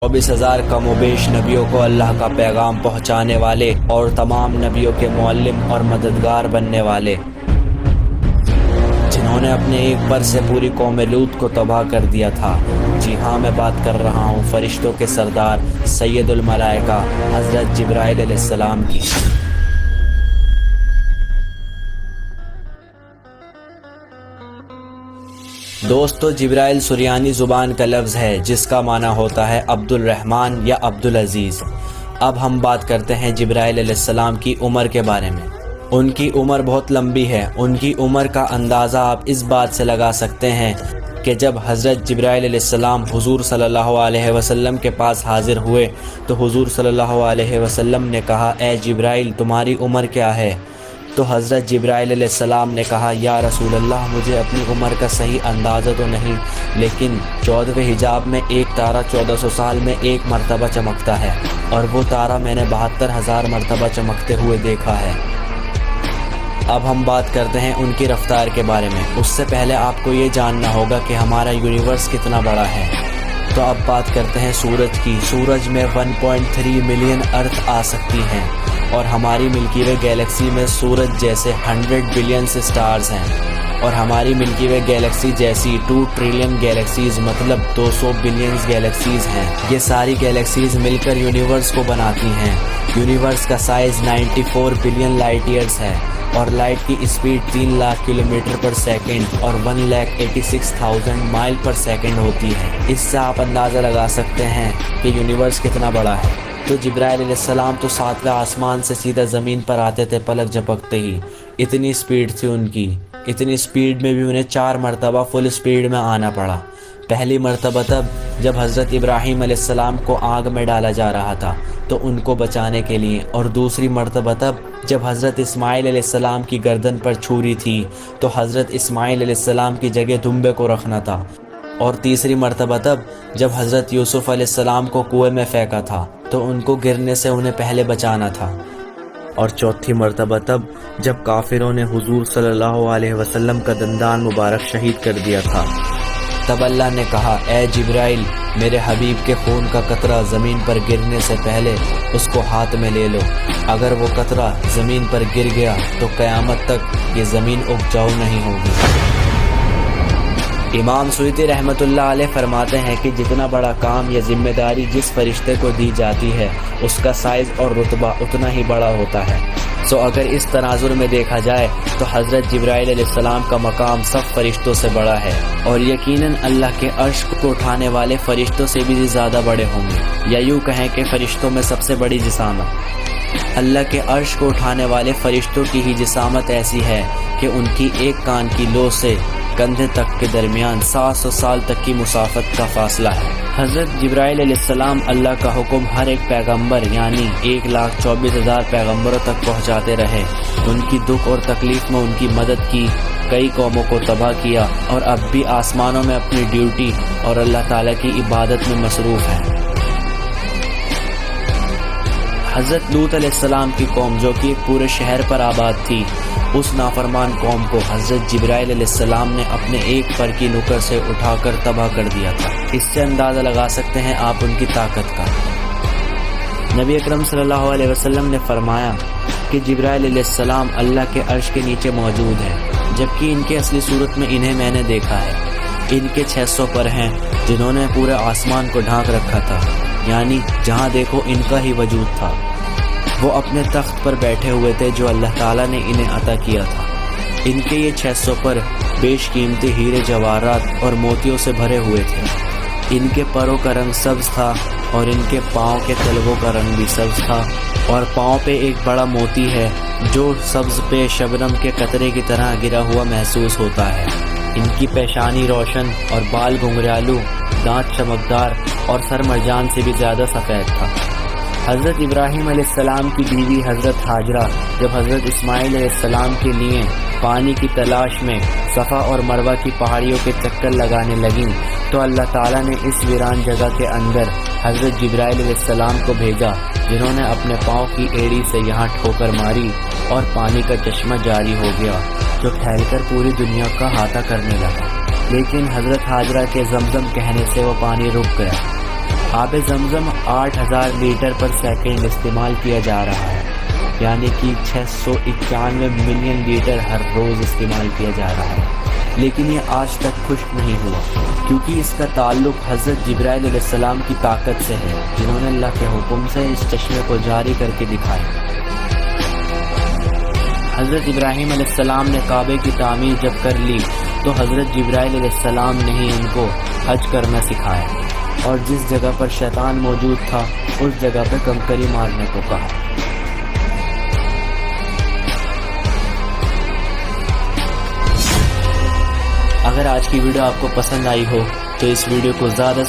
24,000 कम व बेश नबियों को अल्लाह का पैगाम पहुँचाने वाले और तमाम नबियों के मुअल्लिम और मददगार बनने वाले, जिन्होंने अपने एक पर से पूरी कौम लूत को तबाह कर दिया था। जी हाँ, मैं बात कर रहा हूँ फरिश्तों के सरदार सैयदुल मलाइका हज़रत जिब्राइल अलैहिस्सलाम की। दोस्तों, जिब्राइल सुरियानी ज़ुबान का लफ्ज़ है जिसका माना होता है अब्दुल रहमान या अब्दुल अज़ीज़। अब हम बात करते हैं जिब्राइल अलैहिस्सलाम की उम्र के बारे में। उनकी उम्र बहुत लंबी है। उनकी उम्र का अंदाज़ा आप इस बात से लगा सकते हैं कि जब हज़रत जिब्राइल अलैहिस्सलाम हुज़ूर सल्लल्लाहु अलैहि वसल्लम के पास हाज़िर हुए तो हुज़ूर सल्लल्लाहु अलैहि वसल्लम ने कहा, ए जिब्राइल, तुम्हारी उम्र क्या है? तो हज़रत जिब्राइल अलैहिस्सलाम ने कहा, या रसूल अल्लाह, मुझे अपनी उम्र का सही अंदाज़ा तो नहीं, लेकिन 14वें हिजाब में एक तारा 1400 साल में एक मरतबा चमकता है और वो तारा मैंने 72,000 मरतबा चमकते हुए देखा है। अब हम बात करते हैं उनकी रफ्तार के बारे में। उससे पहले आपको ये जानना होगा कि हमारा यूनिवर्स कितना बड़ा है। तो अब बात करते हैं सूरज की। सूरज में 1.3 मिलियन अर्थ आ सकती हैं और हमारी मिल्की वे गैलेक्सी में सूरज जैसे 100 बिलियन स्टार्स हैं और हमारी मिल्की वे गैलेक्सी जैसी 2 ट्रिलियन गैलेक्सीज मतलब 200 बिलियन गैलेक्सीज हैं। ये सारी गैलेक्सीज मिलकर यूनिवर्स को बनाती हैं। यूनिवर्स का साइज़ 94 बिलियन लाइट ईयर्स है और लाइट की स्पीड 3 लाख किलोमीटर पर सेकंड और 1,86,000 माइल पर सेकंड होती है। इससे आप अंदाज़ा लगा सकते हैं कि यूनिवर्स कितना बड़ा है। तो जिब्राइल अलैहिस्सलाम तो 7वें आसमान से सीधा ज़मीन पर आते थे पलक झपकते ही। इतनी स्पीड थी उनकी। इतनी स्पीड में भी उन्हें 4 मरतबा फुल स्पीड में आना पड़ा। पहली मरतबा तब जब हज़रत इब्राहीम अलैहिस्सलाम को आग में डाला जा रहा था तो उनको बचाने के लिए, और दूसरी मरतबा तब जब हज़रत इस्माइल अलैहिस्सलाम की गर्दन पर छुरी थी तो हज़रत इस्माइल अलैहिस्सलाम की जगह दुम्बे को रखना था, और तीसरी मरतबा तब जब हज़रत यूसुफ़ अलैहिस्सलाम को कुएं में फेंका था तो उनको गिरने से उन्हें पहले बचाना था, और चौथी मरतबा तब जब काफिरों ने हुजूर सल्लल्लाहु अलैहि वसल्लम का दंदान मुबारक शहीद कर दिया था। तब अल्लाह ने कहा, ए जिब्राइल, मेरे हबीब के खून का कतरा ज़मीन पर गिरने से पहले उसको हाथ में ले लो। अगर वो कतरा ज़मीन पर गिर गया तो क़यामत तक ये ज़मीन उपजाऊ नहीं होगी। इमाम सुयूती रहमतुल्लाह अलैह फरमाते हैं कि जितना बड़ा काम या जिम्मेदारी जिस फरिश्ते को दी जाती है उसका साइज़ और रुतबा उतना ही बड़ा होता है। सो अगर इस तनाजुर में देखा जाए तो हज़रत जिब्राइल अलैहिस्सलाम का मकाम सब फरिश्तों से बड़ा है और यकीनन अल्लाह के अर्श को उठाने वाले फरिश्तों से भी ज़्यादा बड़े होंगे, या यूँ कहें कि फरिश्तों में सबसे बड़ी जिसामत। अल्लाह के अर्श को उठाने वाले फरिश्तों की ही जिसामत ऐसी है कि उनकी एक कान की लो से कंधे तक के दरमियान 700 साल तक की मुसाफत का फासला है। हज़रत जिब्राइल अलैहिस्सलाम अल्लाह का हुक्म हर एक पैगंबर यानी 1,24,000 पैगंबरों तक पहुँचाते रहे। उनकी दुख और तकलीफ़ में उनकी मदद की, कई कौमों को तबाह किया और अब भी आसमानों में अपनी ड्यूटी और अल्लाह ताला की इबादत में मसरूफ़ है। हज़रत लूत अलैहिस्सलाम की कौम जो कि एक पूरे शहर पर आबाद थी, उस नाफरमान कौम को हज़रत जिब्राइल अलैहिस्सलाम ने अपने एक पर की नुकर से उठाकर तबाह कर दिया था। इससे अंदाज़ा लगा सकते हैं आप उनकी ताकत का। नबी अकरम सल्लल्लाहु अलैहि वसल्लम ने फरमाया कि जिब्राइल अलैहिस्सलाम अल्लाह के अर्श के नीचे मौजूद है, जबकि इनके असली सूरत में इन्हें मैंने देखा है। इनके 600 पर हैं जिन्होंने पूरे आसमान को ढांक रखा था, यानी जहाँ देखो इनका ही वजूद था। वो अपने तख्त पर बैठे हुए थे जो अल्लाह ताला ने इन्हें अता किया था। इनके ये 600 पर बेशकीमती हीरे जवाहरात और मोतियों से भरे हुए थे। इनके परों का रंग सब्ज़ था और इनके पाँव के तलवों का रंग भी सब्ज़ था, और पाँव पे एक बड़ा मोती है जो सब्ज़ पे शबनम के कतरे की तरह गिरा हुआ महसूस होता है। इनकी पेशानी रोशन और बाल घुंघरालू, दांत चमकदार और सर मरजान से भी ज़्यादा सफ़ेद था। हज़रत इब्राहीम अलैहिस्सलाम की बीवी हज़रत हाजरा जब हज़रत इस्माइल अलैहिस्सलाम के लिए पानी की तलाश में सफ़ा और मरवा की पहाड़ियों के चक्कर लगाने लगीं तो अल्लाह ताला ने इस वीरान जगह के अंदर हज़रत जिब्राइल अलैहिस्सलाम को भेजा, जिन्होंने अपने पाँव की एड़ी से यहाँ ठोकर मारी और पानी का चश्मा जारी हो गया जो फैलकर पूरी दुनिया का अहाता करने लगा। लेकिन हज़रत हाजरा के ज़मज़म कहने से वो पानी रुक गया। آب زمزم 8000 لیٹر پر سیکنڈ استعمال کیا جا رہا ہے، یعنی کہ 691 ملین لیٹر ہر روز استعمال کیا جا رہا ہے، لیکن یہ آج تک خشک نہیں ہوا، کیونکہ اس کا تعلق حضرت جبرائیل علیہ السلام کی طاقت سے ہے، جنہوں نے اللہ کے حکم سے اس چشمے کو جاری کر کے دکھایا۔ حضرت ابراہیم علیہ السلام نے کعبے کی تعمیر جب کر لی تو حضرت جبرائیل علیہ السلام نے ہی ان کو حج کرنا سکھایا، اور جس جگہ پر شیطان موجود تھا اس جگہ پہ کنکری مارنے کو کہا۔ اگر آج کی ویڈیو آپ کو پسند آئی ہو تو اس ویڈیو کو زیادہ